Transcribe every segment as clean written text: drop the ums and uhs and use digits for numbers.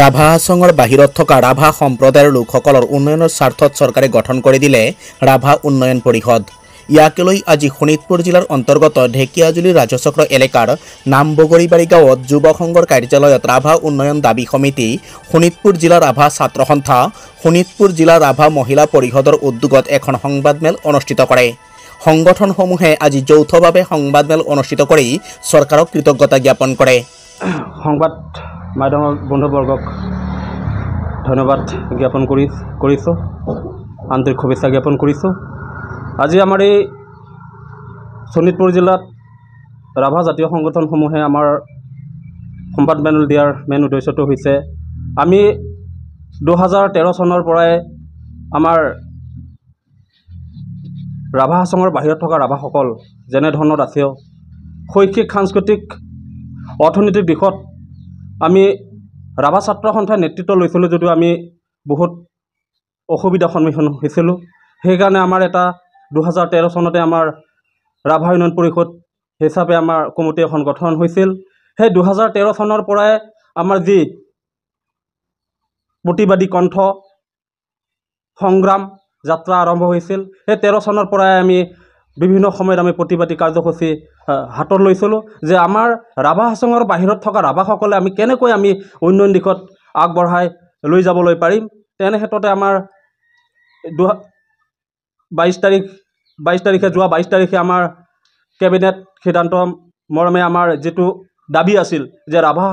ৰাভা হাছঙৰ বাহিৰত থকা ৰাভা সম্প্ৰদায়ৰ লোকসকলৰ উন্নয়নৰ স্বাৰ্থত চৰকাৰে গঠন কৰি দিলে ৰাভা উন্নয়ন পৰিষদ। ইয়াকে লৈ আজি শোণিতপুৰ জিলাৰ অন্তৰ্গত ঢেকিয়াজুলি ৰাজচক্ৰ এলেকাৰ নামবগৰীবাৰী গাঁৱত যুৱ সংঘৰ কাৰ্যালয়ত ৰাভা উন্নয়ন দাবী সমিতি, শোণিতপুৰ জিলা ৰাভা ছাত্ৰ সন্থা, শোণিতপুৰ জিলা ৰাভা মহিলা পৰিষদৰ উদ্যোগত এখন সংবাদমেল অনুষ্ঠিত কৰে। সংগঠনসমূহে আজি যৌথভাৱে সংবাদমেল অনুষ্ঠিত কৰি চৰকাৰক কৃতজ্ঞতা জ্ঞাপন কৰে। সংবাদ মাধ্যমৰ বন্ধুবৰ্গক ধন্যবাদ জ্ঞাপন কৰিছোঁ, আন্তৰিক শুভেচ্ছা জ্ঞাপন কৰিছোঁ। আজি আমাৰ এই শোণিতপুৰ জিলাত ৰাভা জাতীয় সংগঠনসমূহে আমাৰ সংবাদ মেল দিয়াৰ মেইন উদ্দেশ্যটো হৈছে আমি 2013 চনৰ পৰাই আমাৰ ৰাভা হাছঙৰ বাহিৰত থকা ৰাভাসকল যেনেধৰণৰ আছে শৈক্ষিক, সাংস্কৃতিক, অৰ্থনৈতিক দিশত আমি ৰাভা ছাত্ৰ সন্থাৰ নেতৃত্ব লৈছিলোঁ যদিও আমি বহুত অসুবিধাৰ সন্মুখীন হৈছিলোঁ। সেইকাৰণে আমাৰ এটা 2013 চনতে আমাৰ ৰাভা উন্নয়ন পৰিষদ হিচাপে আমাৰ কমিটি এখন গঠন হৈছিল। সেই 2013 চনৰ পৰাই আমাৰ যি প্ৰতিবাদী কণ্ঠ সংগ্ৰাম যাত্ৰা আৰম্ভ হৈছিল। সেই 13 চনৰ পৰাই আমি বিভিন্ন সময়ত আমি প্ৰতিবাদী কাৰ্যসূচী হাতত লৈছিলোঁ যে আমাৰ ৰাভা হাছঙৰ বাহিৰত থকা ৰাভাসকলে আমি কেনেকৈ আমি উন্নয়ন দিশত আগবঢ়াই লৈ যাবলৈ পাৰিম। তেনে ক্ষেত্ৰতে আমাৰ 22 তাৰিখে আমাৰ কেবিনেট সিদ্ধান্ত মৰ্মে আমাৰ যিটো দাবী আছিল যে ৰাভা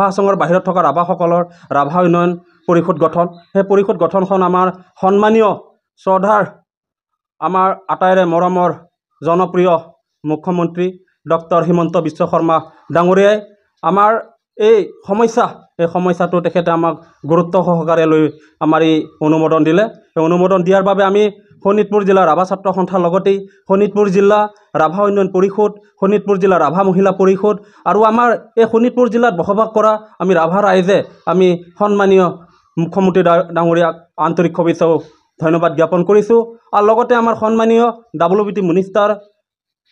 হাছঙৰ বাহিৰত থকা ৰাভাসকলৰ ৰাভা উন্নয়ন পৰিষদ গঠন, সেই পৰিষদ গঠনখন আমাৰ সন্মানীয় শ্ৰদ্ধাৰ আমাৰ আটাইৰে মৰমৰ জনপ্ৰিয় মুখ্যমন্ত্ৰী ডক্টৰ হিমন্ত বিশ্ব শৰ্মা ডাঙৰীয়াই আমাৰ এই সমস্যাটো তেখেতে আমাক গুৰুত্ব সহকাৰে লৈ আমাৰ এই অনুমোদন দিলে। এই অনুমোদন দিয়াৰ বাবে আমি শোণিতপুৰ জিলা ৰাভা ছাত্ৰ সন্থাৰ লগতেই শোণিতপুৰ জিলা ৰাভা উন্নয়ন পৰিষদ, শোণিতপুৰ জিলা ৰাভা মহিলা পৰিষদ আৰু আমাৰ এই শোণিতপুৰ জিলাত বসবাস কৰা আমি ৰাভা ৰাইজে আমি সন্মানীয় মুখ্যমন্ত্ৰী ডাঙৰীয়াক আন্তৰিক শুভেচ্ছা ধন্যবাদ জ্ঞাপন কৰিছোঁ। আৰু লগতে আমাৰ সন্মানীয় WBT minister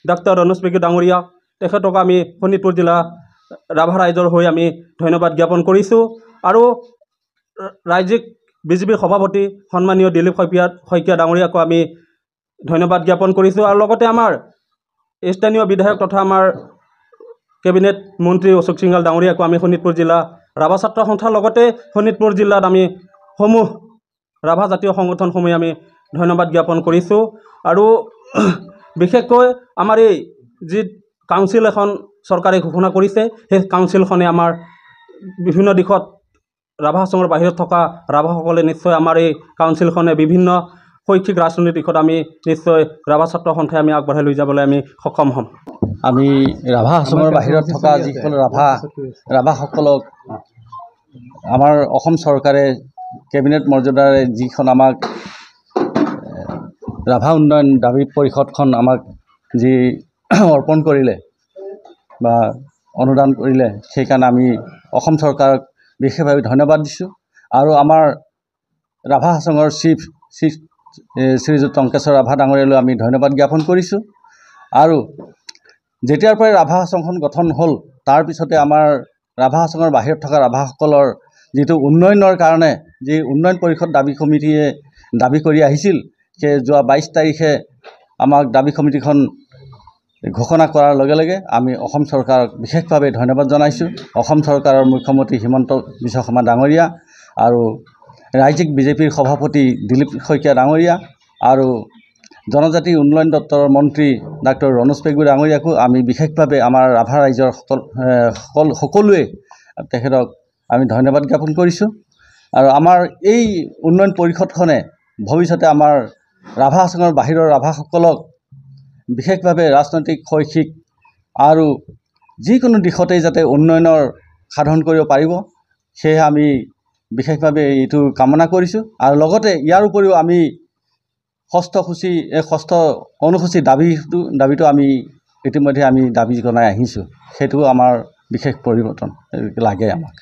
doctor Ranoj Pegu ডাঙৰীয়া তেখেতক আমি শোণিতপুৰ জিলা ৰাভা ৰাইজৰ হৈ আমি ধন্যবাদ জ্ঞাপন কৰিছোঁ। আৰু ৰাজ্যিক বিজেপিৰ সভাপতি সন্মানীয় দিলীপ শইকীয়া ডাঙৰীয়াকো আমি ধন্যবাদ জ্ঞাপন কৰিছোঁ। আৰু লগতে আমাৰ স্থানীয় বিধায়ক তথা আমাৰ কেবিনেট মন্ত্ৰী অশোক সিংঘাল ডাঙৰীয়াকো আমি শোণিতপুৰ জিলা ৰাভা ছাত্ৰ সন্থাৰ লগতে শোণিতপুৰ জিলাত আমি ৰাভা জাতীয় সংগঠনসমূহে আমি ধন্যবাদ জ্ঞাপন কৰিছোঁ। আৰু বিশেষকৈ আমাৰ এই যি কাউন্সিল এখন চৰকাৰে ঘোষণা কৰিছে, সেই কাউন্সিলখনে আমাৰ বিভিন্ন দিশত ৰাভা হাছঙৰ বাহিৰত থকা ৰাভাসকলে নিশ্চয় আমাৰ এই কাউন্সিলখনে বিভিন্ন শৈক্ষিক ৰাজনৈতিক দিশত আমি নিশ্চয় ৰাভা ছাত্ৰ সন্থাই আমি আগবঢ়াই লৈ যাবলৈ আমি সক্ষম হ'ম। আমি ৰাভা হাছঙৰ বাহিৰত থকা যিসকল ৰাভাসকলক আমাৰ অসম চৰকাৰে কেবিনেট মৰ্যাদাৰে যিখন আমাক ৰাভা উন্নয়ন দাবী পৰিষদখন আমাক যি অৰ্পণ কৰিলে বা অনুদান কৰিলে, সেইকাৰণে আমি অসম চৰকাৰক বিশেষভাৱে ধন্যবাদ দিছোঁ। আৰু আমাৰ ৰাভা হাছঙৰ চিফ শ্ৰীযুত টংকেশ্বৰ ৰাভা ডাঙৰীয়ালৈ আমি ধন্যবাদ জ্ঞাপন কৰিছোঁ। আৰু যেতিয়াৰ পৰাই ৰাভা হাছঙখন গঠন হ'ল, তাৰপিছতে আমাৰ ৰাভা হাছঙৰ বাহিৰত থকা ৰাভাসকলৰ যিটো উন্নয়নৰ কাৰণে যি উন্নয়ন পৰিষদ দাবী সমিতিয়ে দাবী কৰি আহিছিল, সেই যোৱা 22 তাৰিখে আমাক দাবী সমিতিখন ঘোষণা কৰাৰ লগে লগে আমি অসম চৰকাৰক বিশেষভাৱে ধন্যবাদ জনাইছোঁ। অসম চৰকাৰৰ মুখ্যমন্ত্ৰী হিমন্ত বিশ্ব শৰ্মা ডাঙৰীয়া আৰু ৰাজ্যিক বিজেপিৰ সভাপতি দিলীপ শইকীয়া ডাঙৰীয়া আৰু জনজাতি উন্নয়ন দপ্তৰৰ মন্ত্ৰী ডাক্টৰ ৰনোজ পেগু ডাঙৰীয়াকো আমি বিশেষভাৱে আমাৰ ৰাভা ৰাইজৰ সকলোৱে তেখেতক আমি ধন্যবাদ জ্ঞাপন কৰিছোঁ। আৰু আমাৰ এই উন্নয়ন পৰিষদখনে ভৱিষ্যতে আমাৰ ৰাভা হাছঙৰ বাহিৰৰ ৰাভাসকলক বিশেষভাৱে ৰাজনৈতিক, শৈক্ষিক আৰু যিকোনো দিশতেই যাতে উন্নয়নৰ সাধন কৰিব পাৰিব, সেয়ে আমি বিশেষভাৱে এইটো কামনা কৰিছোঁ। আৰু লগতে ইয়াৰ উপৰিও আমি ষষ্ঠ অনুসূচী দাবীটো আমি ইতিমধ্যে আমি দাবী জনাই আহিছোঁ। সেইটো আমাৰ বিশেষ পৰিৱৰ্তন লাগে আমাক।